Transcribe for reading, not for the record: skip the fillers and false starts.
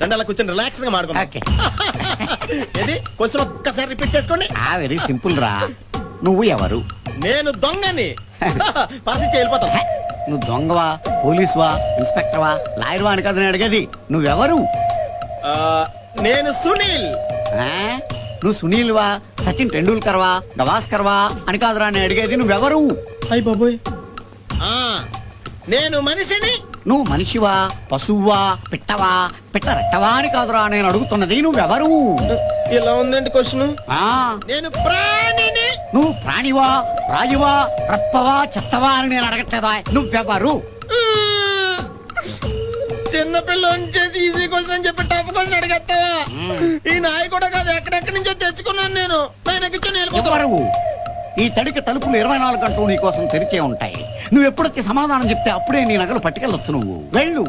రెండు అలా కూర్చొని రిలాక్స్ గా మాడుకుందాం. ఏది క్వశ్చన్ ఒక్కసారి రిపీట్ చేసుకోండి. వెరీ సింపుల్ రా. నువ్వు ఎవరు? నేను దొంగని. పాసి వెళ్ళిపోతాం. నువ్వు దొంగవా, పోలీసువా, ఇన్స్పెక్టర్వా, లాయర్వా అని కదా అడిగేది. నువ్వెవరు? నేను సునీల్. నువ్వు సునీల్వా, సచిన్ టెండూల్కర్వా, గవాస్కర్వా అని కాదురా నేను అడిగేది. నువ్వెవరు? అయ్య బాబోయ్, నేను మనిషిని. నువ్వు మనిషివా, పశువువా, పిట్టవా, పిట్ట రెట్టవా అని కాదురా నేను అడుగుతున్నది. నువ్వెవరు? ఇలా ఉందండి క్వశ్చన్. నేను ప్రాణిని. నువ్వు ప్రాణివా, రాయువా, రప్పవా, చెత్తవా అని నేను అడగట్లేదా. నువ్వెవరు? చిన్నపిల్ల చేసి ఈజీ క్వశ్చన్ అని చెప్పి టఫ్ క్వశ్చన్ అడిగేస్తావా? ఈ నాయ కూడా కాదు, ఎక్కడెక్కడి నుంచో తెచ్చుకున్నాను నేను. ఎవరు? ఈ తడికి తలుపులు 24 గంటలు నీ కోసం తెరిచే ఉంటాయి. నువ్వు ఎప్పుడొచ్చి సమాధానం చెప్తే అప్పుడే నీ నగలు పట్టుకెళ్ళొచ్చు. నువ్వు వెళ్ళు.